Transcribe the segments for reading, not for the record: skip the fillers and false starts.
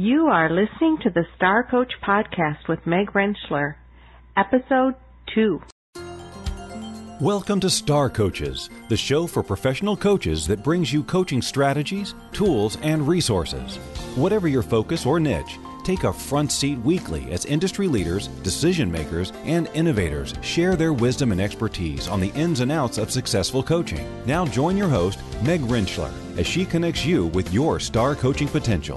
You are listening to the Star Coach Podcast with Meg Rentschler, Episode 2. Welcome to Star Coaches, the show for professional coaches that brings you coaching strategies, tools, and resources. Whatever your focus or niche, take a front seat weekly as industry leaders, decision makers, and innovators share their wisdom and expertise on the ins and outs of successful coaching. Now join your host, Meg Rentschler, as she connects you with your star coaching potential.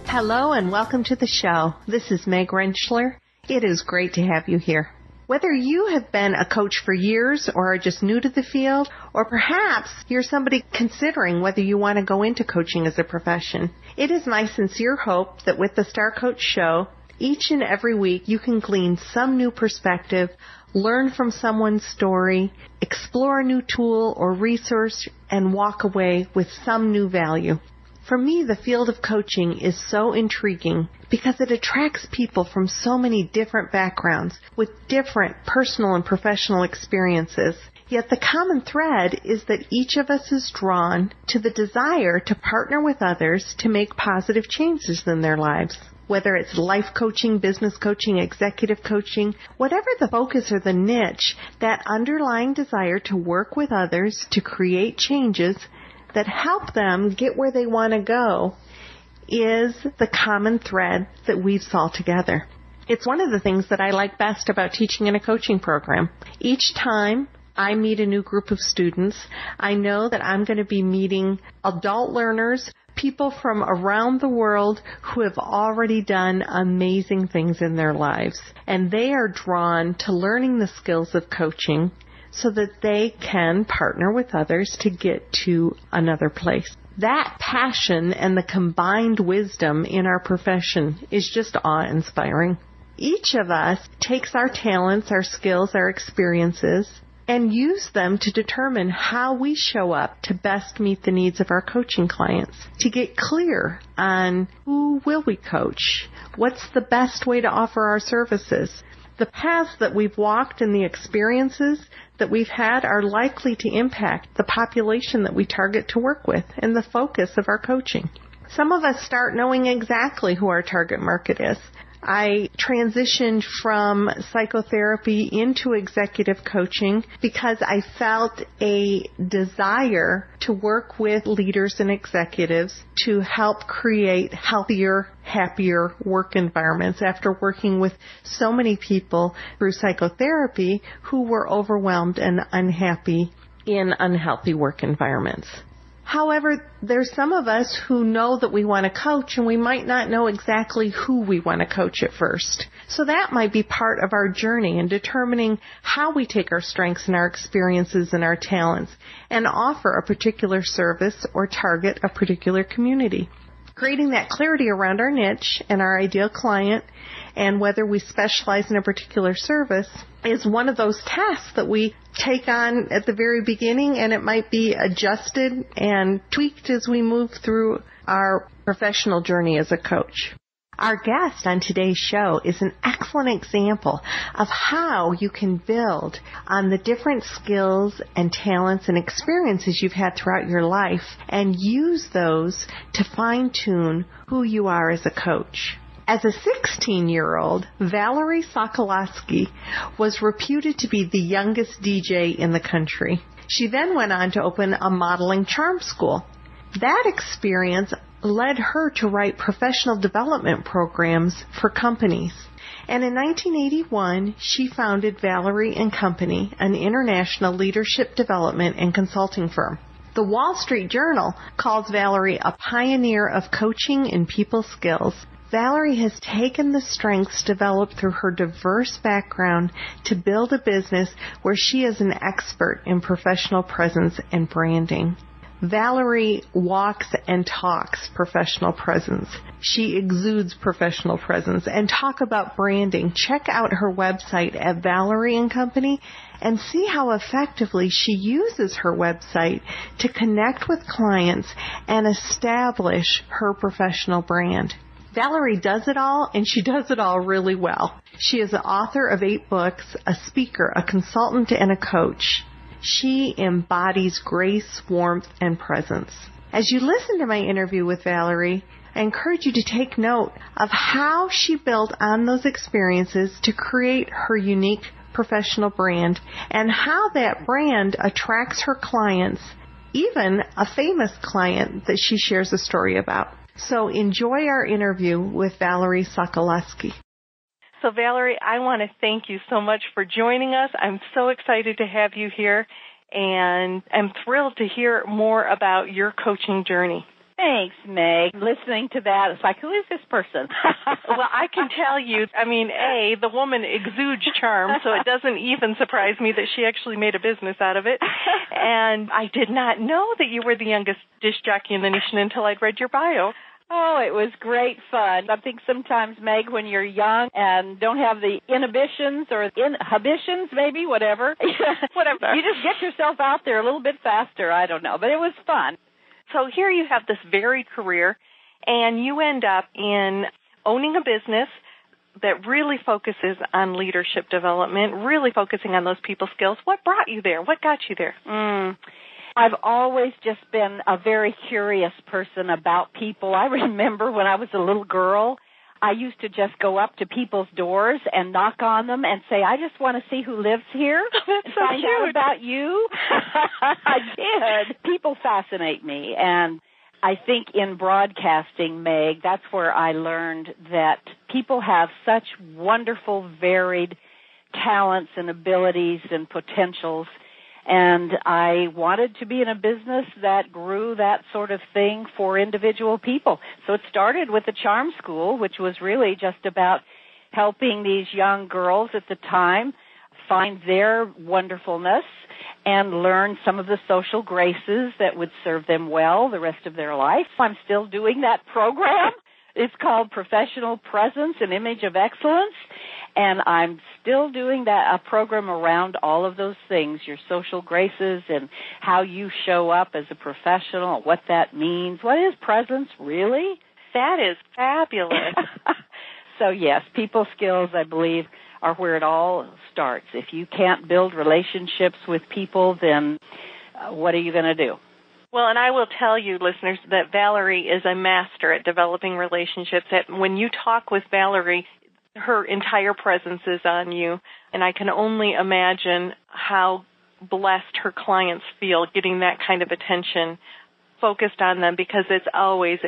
Hello and welcome to the show. This is Meg Rentschler. It is great to have you here. Whether you have been a coach for years or are just new to the field, or perhaps you're somebody considering whether you want to go into coaching as a profession, it is my sincere hope that with the Star Coach Show, each and every week you can glean some new perspective, learn from someone's story, explore a new tool or resource, and walk away with some new value. For me, the field of coaching is so intriguing because it attracts people from so many different backgrounds with different personal and professional experiences. Yet the common thread is that each of us is drawn to the desire to partner with others to make positive changes in their lives. Whether it's life coaching, business coaching, executive coaching, whatever the focus or the niche, that underlying desire to work with others to create changes that help them get where they want to go is the common thread that weaves all together. It's one of the things that I like best about teaching in a coaching program. Each time I meet a new group of students, I know that I'm going to be meeting adult learners, people from around the world who have already done amazing things in their lives. And they are drawn to learning the skills of coaching so that they can partner with others to get to another place. That passion and the combined wisdom in our profession is just awe-inspiring. Each of us takes our talents, our skills, our experiences, and use them to determine how we show up to best meet the needs of our coaching clients, to get clear on who will we coach, what's the best way to offer our services. The paths that we've walked and the experiences that we've had are likely to impact the population that we target to work with and the focus of our coaching. Some of us start knowing exactly who our target market is. I transitioned from psychotherapy into executive coaching because I felt a desire to work with leaders and executives to help create healthier, happier work environments after working with so many people through psychotherapy who were overwhelmed and unhappy in unhealthy work environments. However, there's some of us who know that we want to coach and we might not know exactly who we want to coach at first. So that might be part of our journey in determining how we take our strengths and our experiences and our talents and offer a particular service or target a particular community. Creating that clarity around our niche and our ideal client and whether we specialize in a particular service is one of those tasks that we take on at the very beginning, and it might be adjusted and tweaked as we move through our professional journey as a coach. Our guest on today's show is an excellent example of how you can build on the different skills and talents and experiences you've had throughout your life and use those to fine-tune who you are as a coach. As a 16-year-old, Valerie Sokolosky was reputed to be the youngest DJ in the country. She then went on to open a modeling charm school. That experience led her to write professional development programs for companies. And in 1981, she founded Valerie Company, an international leadership development and consulting firm. The Wall Street Journal calls Valerie a pioneer of coaching and people skills. Valerie has taken the strengths developed through her diverse background to build a business where she is an expert in professional presence and branding. Valerie walks and talks professional presence. She exudes professional presence. And talk about branding. Check out her website at Valerie Company and see how effectively she uses her website to connect with clients and establish her professional brand. Valerie does it all, and she does it all really well. She is the author of 8 books, a speaker, a consultant, and a coach. She embodies grace, warmth, and presence. As you listen to my interview with Valerie, I encourage you to take note of how she built on those experiences to create her unique professional brand and how that brand attracts her clients, even a famous client that she shares a story about. So enjoy our interview with Valerie Sokolosky. So Valerie, I want to thank you so much for joining us. I'm so excited to have you here, and I'm thrilled to hear more about your coaching journey. Thanks, Meg. Listening to that, it's like, who is this person? Well, I can tell you, the woman exudes charm, so it doesn't even surprise me that she actually made a business out of it. And I did not know that you were the youngest disc jockey in the nation until I'd read your bio. Oh, it was great fun. I think sometimes, Meg, when you're young and don't have the inhibitions or inhibitions, maybe, whatever, you just get yourself out there a little bit faster. I don't know, but it was fun. So here you have this varied career, and you end up in owning a business that really focuses on leadership development, really focusing on those people skills. What brought you there? What got you there? I've always just been a very curious person about people. I remember when I was a little girl, I used to just go up to people's doors and knock on them and say, I just want to see who lives here. That's so find cute. out about you. I did. People fascinate me. And I think in broadcasting, Meg, that's where I learned that people have such wonderful, varied talents and abilities and potentials. And I wanted to be in a business that grew that sort of thing for individual people. So it started with the Charm School, which was really just about helping these young girls at the time find their wonderfulness and learn some of the social graces that would serve them well the rest of their life. I'm still doing that program. It's called Professional Presence and Image of Excellence. And I'm still doing a program around all of those things, your social graces and how you show up as a professional, what that means. What is presence, really? That is fabulous. So, yes, people skills, I believe, are where it all starts. If you can't build relationships with people, then what are you going to do? Well, and I will tell you, listeners, that Valerie is a master at developing relationships. When you talk with Valerie, her entire presence is on you, and I can only imagine how blessed her clients feel getting that kind of attention focused on them, because it's always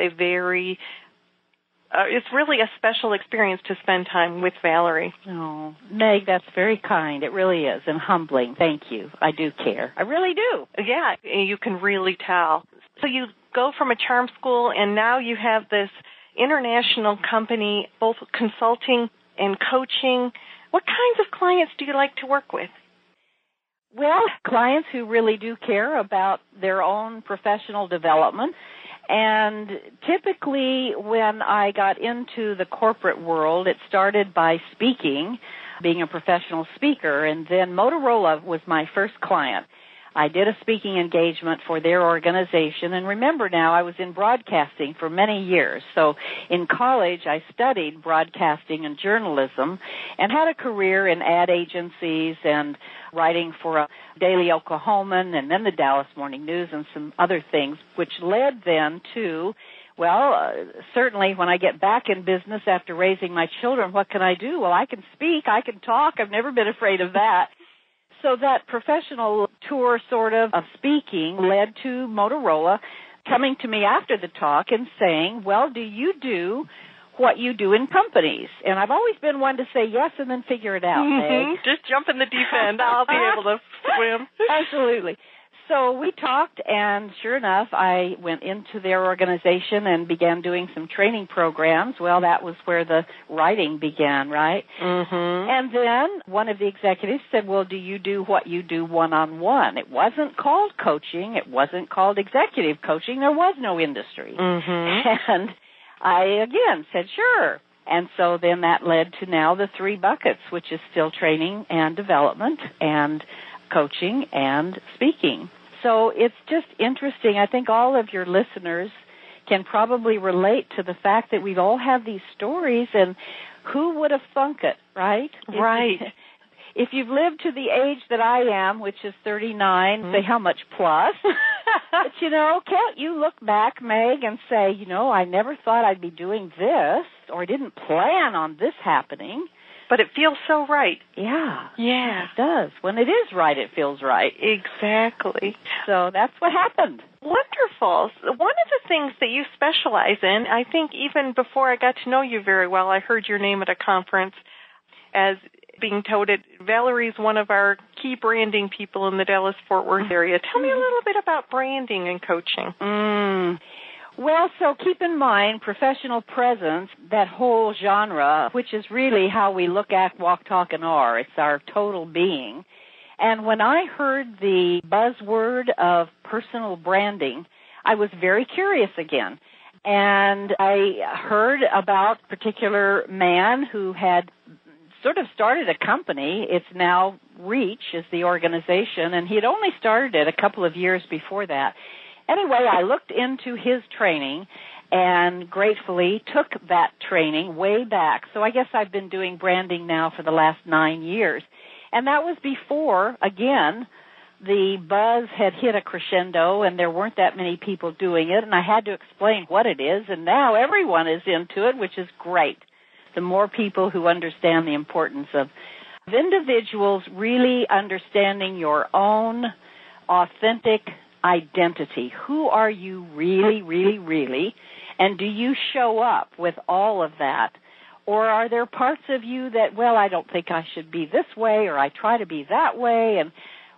it's really a special experience to spend time with Valerie. Oh, Meg, that's very kind. It really is, and humbling. Thank you. I do care. I really do. Yeah, you can really tell. So you go from a charm school, and now you have this international company, both consulting and coaching. What kinds of clients do you like to work with? Well, clients who really do care about their own professional development. And typically when I got into the corporate world, it started by speaking, being a professional speaker, and then Motorola was my first client. I did a speaking engagement for their organization, and remember now, I was in broadcasting for many years. So in college, I studied broadcasting and journalism and had a career in ad agencies and writing for a Daily Oklahoman and then the Dallas Morning News and some other things, which led then to, certainly when I get back in business after raising my children, what can I do? Well, I can speak, I can talk. I've never been afraid of that. So that professional tour sort of speaking led to Motorola coming to me after the talk and saying, well, do you do what you do in companies? And I've always been one to say yes and then figure it out, Meg. Just jump in the deep end. I'll be able to swim. Absolutely. So we talked, and sure enough, I went into their organization and began doing some training programs. Well, that was where the writing began, right? Mm-hmm. And then one of the executives said, well, do you do what you do one-on-one? It wasn't called coaching. It wasn't called executive coaching. There was no industry. Mm-hmm. And I, again, said, sure. And so then that led to now the 3 buckets, which is still training and development and coaching and speaking. So it's just interesting. I think all of your listeners can probably relate to the fact that we all have these stories, and who would have thunk it, right? Right. if you've lived to the age that I am, which is 39, say how much plus. But, can't you look back, Meg, and say, I never thought I'd be doing this, or I didn't plan on this happening. But it feels so right. Yeah. Yeah. It does. When it is right, it feels right. Exactly. So that's what happened. Wonderful. One of the things that you specialize in, I think even before I got to know you very well, I heard your name at a conference as being touted. Valerie's one of our key branding people in the Dallas-Fort Worth area. Tell me a little bit about branding and coaching. Well, so keep in mind, professional presence, that whole genre, which is really how we look, act, walk, talk, and are. It's our total being. And when I heard the buzzword of personal branding, I was very curious again. And I heard about a particular man who had sort of started a company. It's now Reach is the organization, and he had only started it a couple of years before that. Anyway, I looked into his training and gratefully took that training way back. So I guess I've been doing branding now for the last 9 years. And that was before, again, the buzz had hit a crescendo and there weren't that many people doing it, and I had to explain what it is, and now everyone is into it, which is great. The more people who understand the importance of individuals really understanding your own authentic identity. Who are you really, really, really? And do you show up with all of that? Or are there parts of you that, I don't think I should be this way, or I try to be that way, and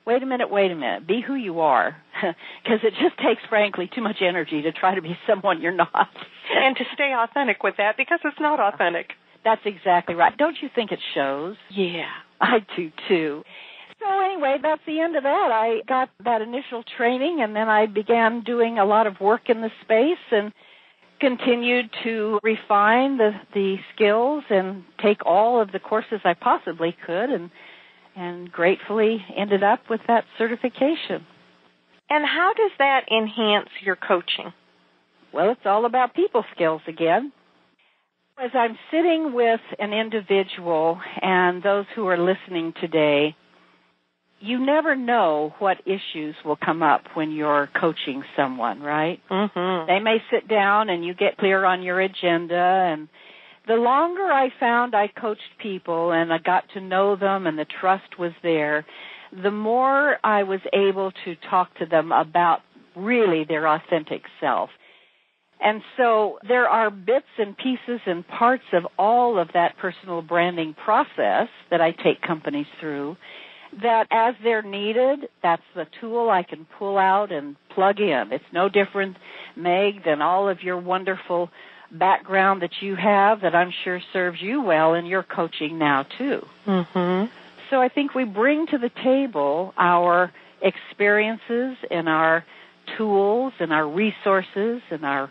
wait a minute, be who you are. Because it just takes, frankly, too much energy to try to be someone you're not. And to stay authentic with that, because it's not authentic. That's exactly right. Don't you think it shows? Yeah. I do, too. So anyway, that's the end of that. I got that initial training, and then I began doing a lot of work in the space and continued to refine the skills and take all of the courses I possibly could, and gratefully ended up with that certification. And how does that enhance your coaching? Well, it's all about people skills again. As I'm sitting with an individual and those who are listening today, you never know what issues will come up when you're coaching someone, right? Mm-hmm. They may sit down and you get clear on your agenda. And the longer I found I coached people and I got to know them and the trust was there, the more I was able to talk to them about really their authentic self. And so there are bits and pieces and parts of all of that personal branding process that I take companies through that as they're needed, that's the tool I can pull out and plug in. It's no different, Meg, than all of your wonderful background that you have that I'm sure serves you well in your coaching now, too. Mm-hmm. So I think we bring to the table our experiences and our tools and our resources and our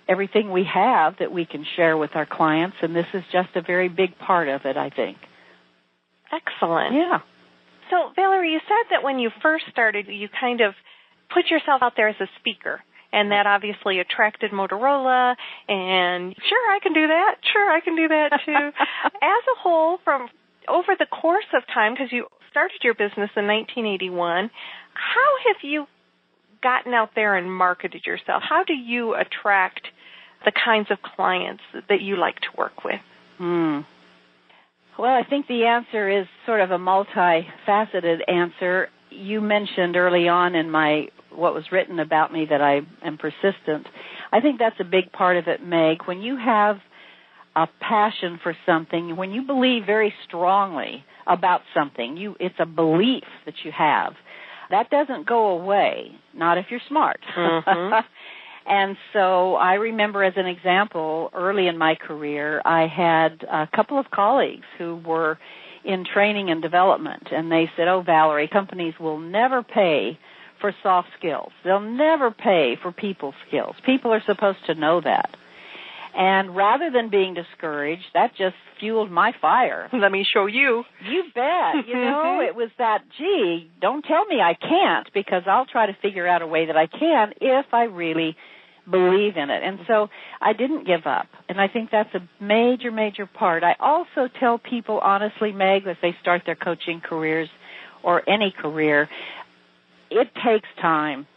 everything we have that we can share with our clients, and this is just a very big part of it, I think. Excellent. Yeah. So, Valerie, you said that when you first started, you kind of put yourself out there as a speaker, and that obviously attracted Motorola, and sure, I can do that too. As a whole, from over the course of time, because you started your business in 1981, how have you gotten out there and marketed yourself? How do you attract the kinds of clients that you like to work with? Well, I think the answer is sort of a multifaceted answer. You mentioned early on in what was written about me that I am persistent. I think that's a big part of it, Meg. When you have a passion for something, when you believe very strongly about something, it's a belief that you have. That doesn't go away, not if you're smart. Mm-hmm. And so I remember, as an example, early in my career, I had a couple of colleagues who were in training and development, and they said, Valerie, companies will never pay for soft skills. They'll never pay for people skills. People are supposed to know that. And rather than being discouraged, that just fueled my fire. Let me show you. You bet. It was that, don't tell me I can't, because I'll try to figure out a way that I can if I really believe in it. And so I didn't give up. And I think that's a major, major part. I also tell people honestly, Meg, as they start their coaching careers or any career, it takes time.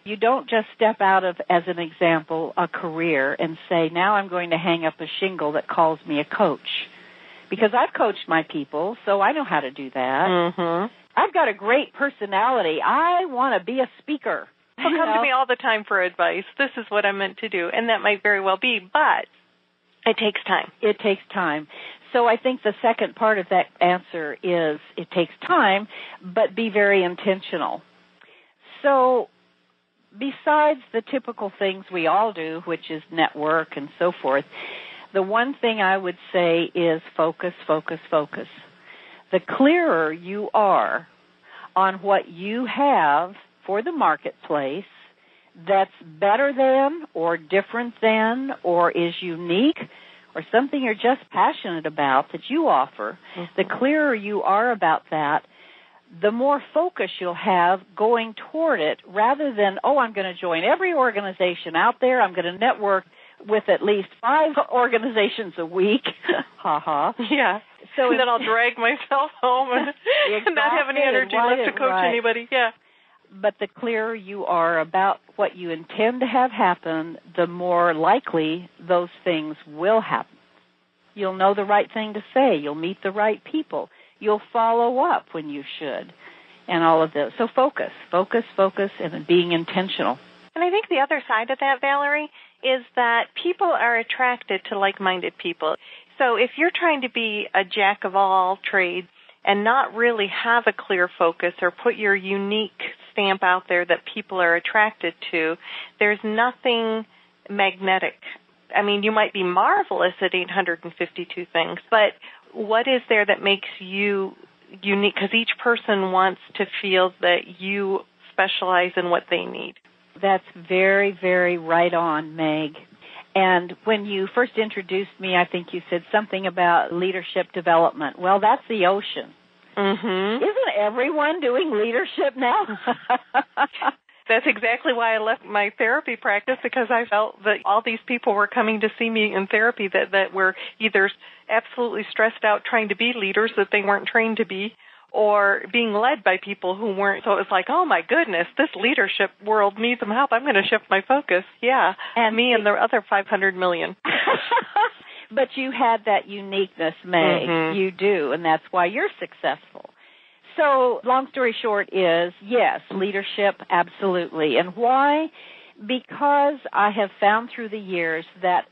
You don't just step out of, as an example, a career and say, now I'm going to hang up a shingle that calls me a coach. Because I've coached my people, so I know how to do that. Mm-hmm. I've got a great personality. I want to be a speaker. People come to me all the time for advice. This is what I'm meant to do, and that might very well be, but it takes time. It takes time. So I think the second part of that answer is it takes time, but be very intentional. So besides the typical things we all do, which is network and so forth, the one thing I would say is focus, focus, focus. The clearer you are on what you have for the marketplace that's better than or different than or is unique or something you're just passionate about that you offer, the clearer you are about that, the more focus you'll have going toward it rather than, I'm going to join every organization out there. I'm going to network with at least 5 organizations a week. Ha ha. Yeah. So then I'll drag myself home and not have any energy left to coach anybody. Yeah. But the clearer you are about what you intend to have happen, the more likely those things will happen. You'll know the right thing to say. You'll meet the right people. You'll follow up when you should, and all of this. So focus, focus, focus, and being intentional. And I think the other side of that, Valerie, is that people are attracted to like-minded people. So if you're trying to be a jack of all trades and not really have a clear focus or put your unique stamp out there that people are attracted to, there's nothing magnetic. I mean, you might be marvelous at 852 things, but what is there that makes you unique? Because each person wants to feel that you specialize in what they need. That's very, very right on, Meg. And when you first introduced me, I think you said something about leadership development. Well, that's the ocean. Mm-hmm. Isn't everyone doing leadership now? That's exactly why I left my therapy practice, because I felt that all these people were coming to see me in therapy that were either absolutely stressed out trying to be leaders that they weren't trained to be, or being led by people who weren't. So it was like, oh my goodness, this leadership world needs some help. I'm going to shift my focus. Yeah, and me and the other 500 million. But you had that uniqueness, Meg. Mm-hmm. You do, and that's why you're successful. So long story short is, yes, leadership, absolutely. And why? Because I have found through the years that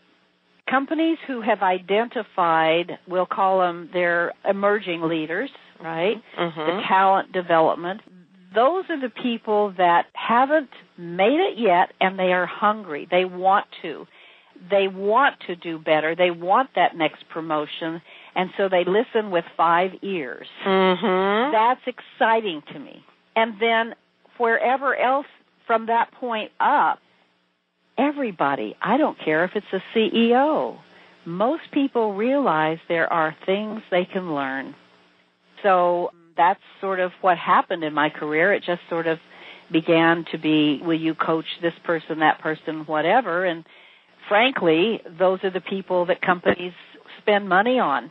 companies who have identified, we'll call them their emerging leaders, right, the talent development, those are the people that haven't made it yet, and they are hungry. They want to. They want to do better. They want that next promotion, and so they listen with 5 ears. Mm-hmm. That's exciting to me. And then wherever else from that point up, everybody, I don't care if it's a CEO, most people realize there are things they can learn. So that's sort of what happened in my career. It just sort of began to be, will you coach this person, that person, whatever, and frankly, those are the people that companies spend money on.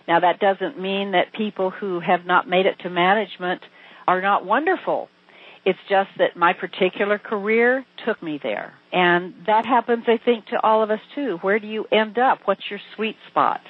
Now, that doesn't mean that people who have not made it to management are not wonderful. It's just that my particular career took me there. And that happens, I think, to all of us, too. Where do you end up? What's your sweet spot?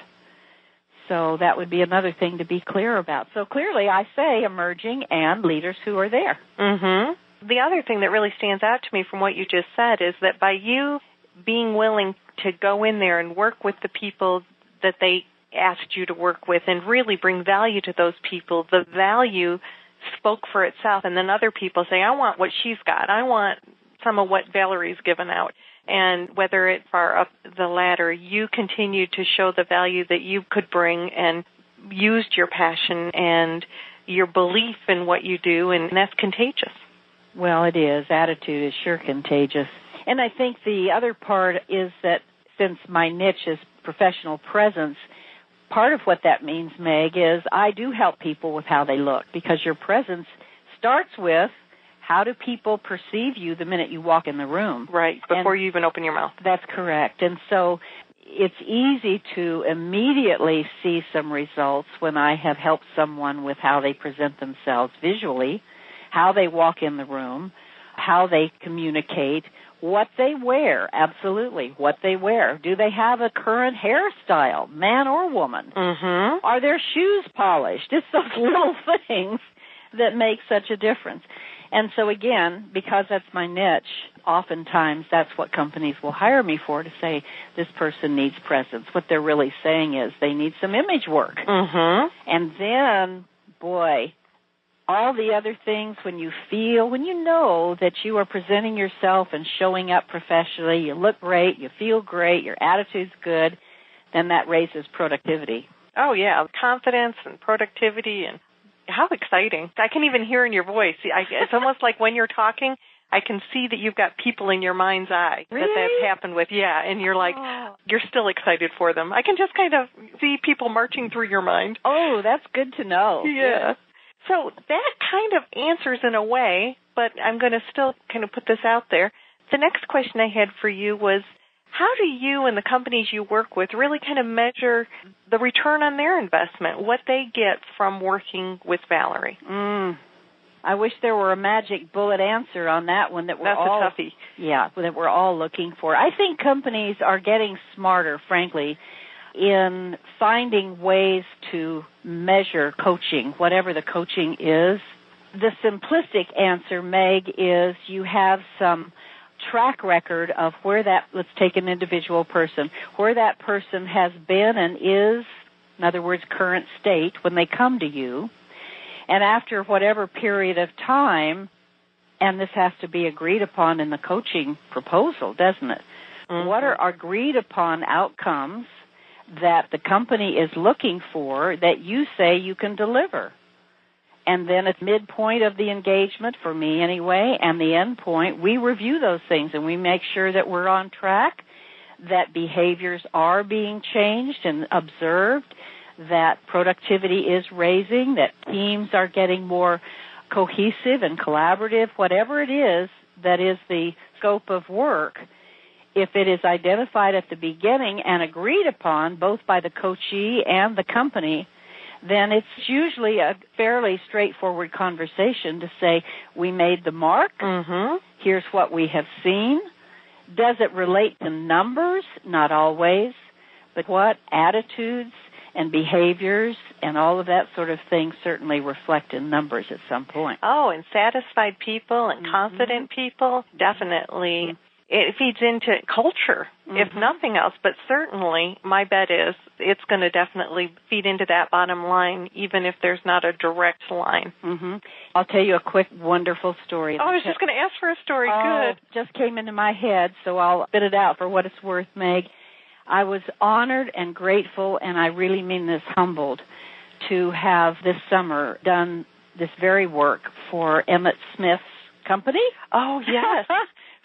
So that would be another thing to be clear about. So clearly, I say emerging and leaders who are there. Mm-hmm. The other thing that really stands out to me from what you just said is that by you being willing to go in there and work with the people that they asked you to work with and really bring value to those people, the value spoke for itself. And then other people say, I want what she's got. I want some of what Valerie's given out. And whether it's far up the ladder, you continue to show the value that you could bring and used your passion and your belief in what you do, and that's contagious. Well, it is. Attitude is sure contagious. And I think the other part is that since my niche is professional presence, part of what that means, Meg, is I do help people with how they look, because your presence starts with How do people perceive you the minute you walk in the room? Right, before you even open your mouth. That's correct. And so it's easy to immediately see some results when I have helped someone with how they present themselves visually, how they walk in the room, how they communicate, what they wear, absolutely, what they wear. Do they have a current hairstyle, man or woman? Mm-hmm. Are their shoes polished? It's those little things that make such a difference. And so again, because that's my niche, oftentimes that's what companies will hire me for, to say this person needs presence. What they're really saying is they need some image work. Mm-hmm. And then, boy, all the other things, when you know that you are presenting yourself and showing up professionally, you look great, you feel great, your attitude's good, then that raises productivity. Oh, yeah, confidence and productivity, and how exciting. I can even hear in your voice. It's almost like when you're talking, I can see that you've got people in your mind's eye really? that's happened with. Yeah, and you're like, you're still excited for them. I can just kind of see people marching through your mind. Oh, that's good to know. Yeah. So that kind of answers in a way, but I'm going to still kind of put this out there. The next question I had for you was, how do you and the companies you work with really kind of measure the return on their investment, what they get from working with Valerie? I wish there were a magic bullet answer on that one that we're That's all, a toughie. Yeah, that we're all looking for. I think companies are getting smarter, frankly, in finding ways to measure coaching, whatever the coaching is. The simplistic answer, Meg, is you have some track record of where that, let's take an individual person, where that person has been and is, in other words, current state, when they come to you. And after whatever period of time, and this has to be agreed upon in the coaching proposal, doesn't it? Mm-hmm. What are agreed upon outcomes that the company is looking for that you say you can deliver? And then at midpoint of the engagement, for me anyway, and the end point, we review those things and we make sure that we're on track, that behaviors are being changed and observed, that productivity is raising, that teams are getting more cohesive and collaborative, whatever it is that is the scope of work. If it is identified at the beginning and agreed upon both by the coachee and the company, then it's usually a fairly straightforward conversation to say, we made the mark, here's what we have seen. Does it relate to numbers? Not always. But what attitudes and behaviors and all of that sort of thing certainly reflect in numbers at some point. Oh, and satisfied people and confident people, definitely. It feeds into culture, if nothing else, but certainly my bet is it's going to definitely feed into that bottom line, even if there's not a direct line. I'll tell you a quick, wonderful story. Oh, I was just going to ask for a story. Good. Just came into my head, so I'll spit it out for what it's worth, Meg. I was honored and grateful, and I really mean this, humbled, to have this summer done this very work for Emmett Smith's company. Oh, yes.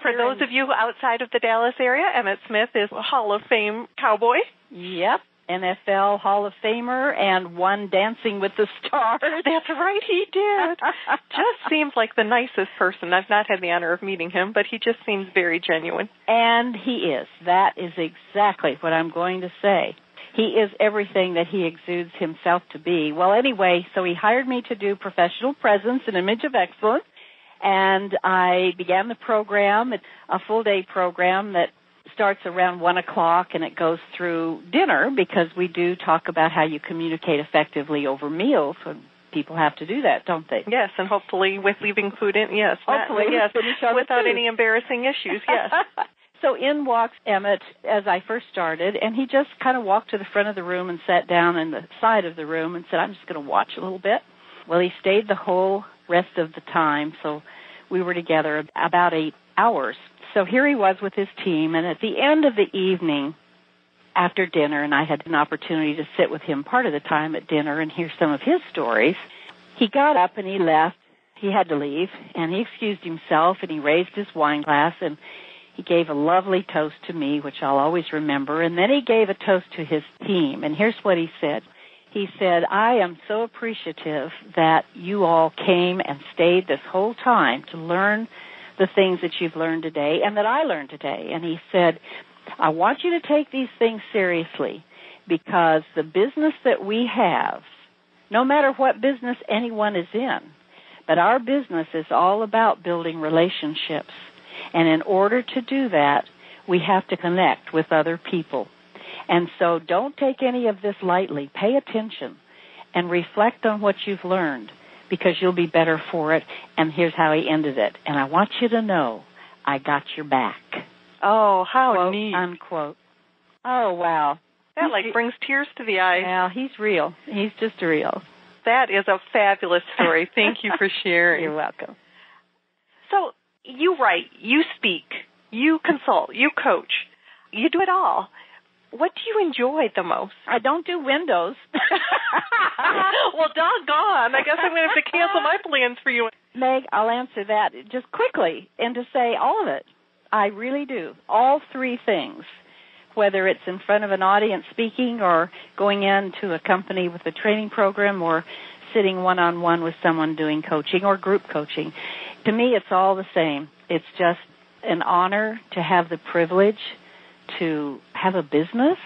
For those of you outside of the Dallas area, Emmett Smith is a Hall of Fame cowboy. Yep, NFL Hall of Famer and won Dancing with the Stars. That's right, he did. Just seems like the nicest person. I've not had the honor of meeting him, but he just seems very genuine. And he is. That is exactly what I'm going to say. He is everything that he exudes himself to be. Well, anyway, so he hired me to do professional presence and image of excellence. And I began the program. It's a full-day program that starts around 1 o'clock, and it goes through dinner because we do talk about how you communicate effectively over meals. And people have to do that, don't they? Yes, and hopefully with leaving food in, yes. Hopefully, yes, without any embarrassing issues, yes. So in walks Emmett as I first started, and he just kind of walked to the front of the room and sat down in the side of the room and said, I'm just going to watch a little bit. Well, he stayed the whole rest of the time, so we were together about 8 hours. So here he was with his team, and at the end of the evening, after dinner, and I had an opportunity to sit with him part of the time at dinner and hear some of his stories, he got up and he left. He had to leave, and he excused himself, and he raised his wine glass, and he gave a lovely toast to me, which I'll always remember, and then he gave a toast to his team, and here's what he said. He said, I am so appreciative that you all came and stayed this whole time to learn the things that you've learned today and that I learned today. And he said, I want you to take these things seriously because the business that we have, no matter what business anyone is in, but our business is all about building relationships. And in order to do that, we have to connect with other people. And so don't take any of this lightly. Pay attention and reflect on what you've learned because you'll be better for it. And here's how he ended it. And I want you to know I got your back. Oh, how Quote, neat. Unquote. Oh, wow. That brings tears to the eyes. Well, he's real. He's just real. That is a fabulous story. Thank you for sharing. You're welcome. So you write, you speak, you consult, you coach. You do it all. What do you enjoy the most? I don't do windows. Well, doggone. I guess I'm going to have to cancel my plans for you. Meg, I'll answer that just quickly and to say all of it. I really do. All three things, whether it's in front of an audience speaking or going into a company with a training program or sitting one-on-one with someone doing coaching or group coaching. To me, it's all the same. It's just an honor to have the privilege to have a business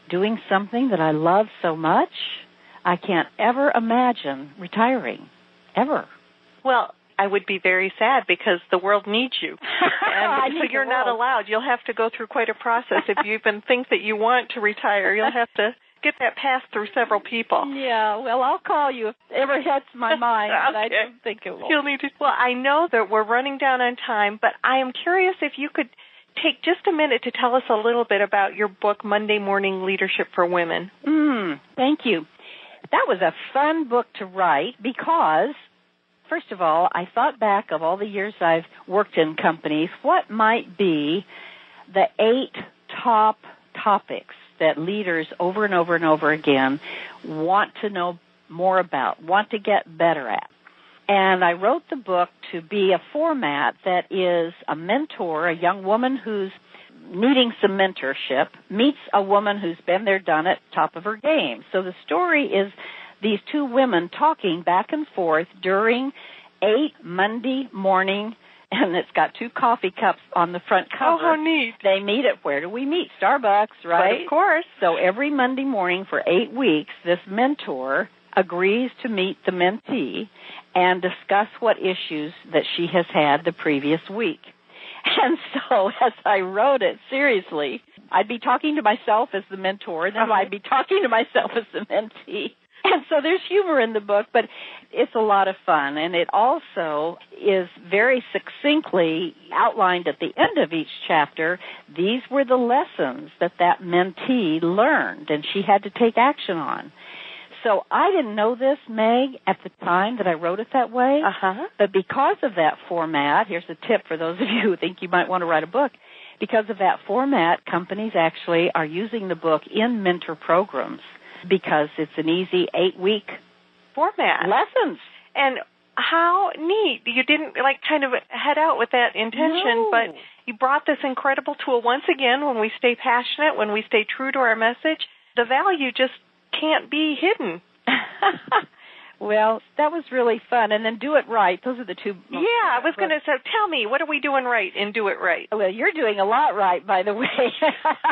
doing something that I love so much. I can't ever imagine retiring, ever. Well, I would be very sad because the world needs you. And so you're not allowed. You'll have to go through quite a process. If you even think that you want to retire, you'll have to get that passed through several people. Yeah, well, I'll call you if it ever hits my mind, okay. But I don't think it will. You'll need to. Well, I know that we're running down on time, but I am curious if you could take just a minute to tell us a little bit about your book, Monday Morning Leadership for Women. Thank you. That was a fun book to write because, first of all, I thought back of all the years I've worked in companies, what might be the 8 top topics that leaders over and over and over again want to know more about, want to get better at. And I wrote the book to be a format that is a mentor, a young woman who's needing some mentorship, meets a woman who's been there, done it, top of her game. So the story is these two women talking back and forth during 8 Monday morning, and it's got 2 coffee cups on the front cover. Oh, how neat. They meet at, where do we meet? Starbucks, right? But of course. So every Monday morning for 8 weeks, this mentor agrees to meet the mentee and discuss what issues that she has had the previous week. And so as I wrote it, seriously, I'd be talking to myself as the mentor, and then I'd be talking to myself as the mentee. And so there's humor in the book, but it's a lot of fun. And it also is very succinctly outlined at the end of each chapter. These were the lessons that mentee learned and she had to take action on. So I didn't know this, Meg, at the time that I wrote it that way. But because of that format, here's a tip for those of you who think you might want to write a book. Because of that format, companies actually are using the book in mentor programs because it's an easy 8-week format. Lessons. And how neat. You didn't kind of head out with that intention, but you brought this incredible tool. Once again, when we stay passionate, when we stay true to our message, the value just can't be hidden. Well, that was really fun. And then Do It Right. Those are the two. I was going to say, tell me, what are we doing right in Do It Right? Well, you're doing a lot right, by the way.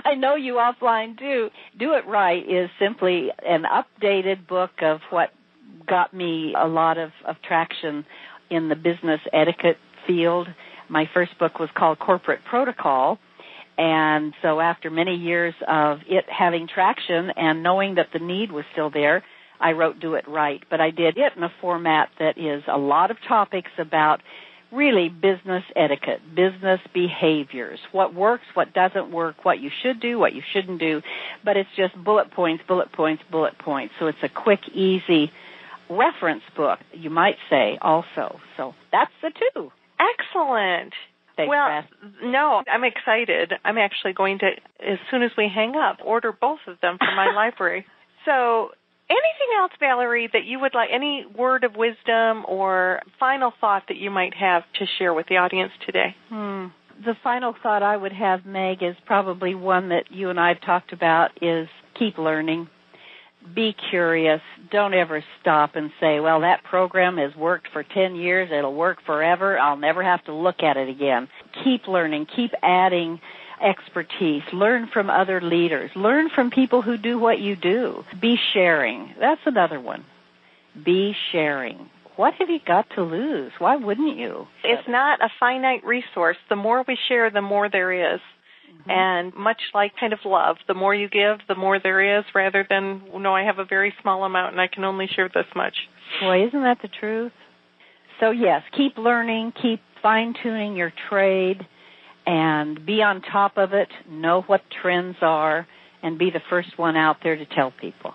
I know you offline, too. Do It Right is simply an updated book of what got me a lot of traction in the business etiquette field. My first book was called Corporate Protocol. And so after many years of it having traction and knowing that the need was still there, I wrote Do It Right. But I did it in a format that is a lot of topics about really business etiquette, business behaviors, what works, what doesn't work, what you should do, what you shouldn't do. But it's just bullet points, bullet points, bullet points. So it's a quick, easy reference book, you might say, also. So that's the 2. Excellent. No, I'm excited. I'm actually going to, as soon as we hang up, order both of them for my library. So anything else, Valerie, that you would like, any word of wisdom or final thought that you might have to share with the audience today? The final thought I would have, Meg, is probably one that you and I have talked about, is keep learning. Be curious. Don't ever stop and say, well, that program has worked for 10 years. It'll work forever. I'll never have to look at it again. Keep learning. Keep adding expertise. Learn from other leaders. Learn from people who do what you do. Be sharing. That's another one. Be sharing. What have you got to lose? Why wouldn't you? It's not a finite resource. The more we share, the more there is. Mm-hmm. And much like kind of love, the more you give, the more there is, rather than, no, I have a very small amount and I can only share this much. Boy, isn't that the truth? So, yes, keep learning, keep fine-tuning your trade, and be on top of it, know what trends are, and be the first one out there to tell people.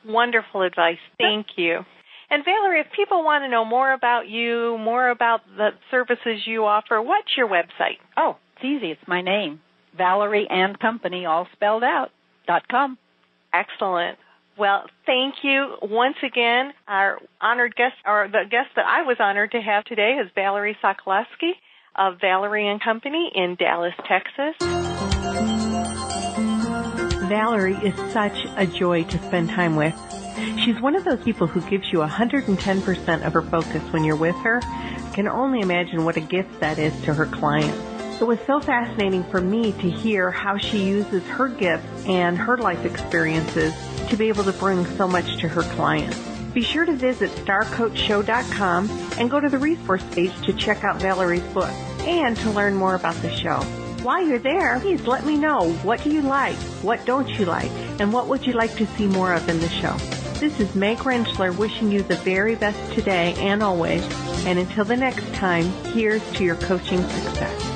Wonderful advice. Thank you. And Valerie, if people want to know more about you, more about the services you offer, what's your website? Oh, it's easy. It's my name, Valerie Company, all spelled out, .com. Excellent. Well, thank you once again. Our honored guest, or the guest that I was honored to have today, is Valerie Sokolosky of Valerie Company in Dallas, Texas. Valerie is such a joy to spend time with. She's one of those people who gives you 110% of her focus when you're with her. I can only imagine what a gift that is to her clients. It was so fascinating for me to hear how she uses her gifts and her life experiences to be able to bring so much to her clients. Be sure to visit starcoachshow.com and go to the resource page to check out Valerie's book and to learn more about the show. While you're there, please let me know, what do you like, what don't you like, and what would you like to see more of in the show. This is Meg Rentschler wishing you the very best today and always. And until the next time, here's to your coaching success.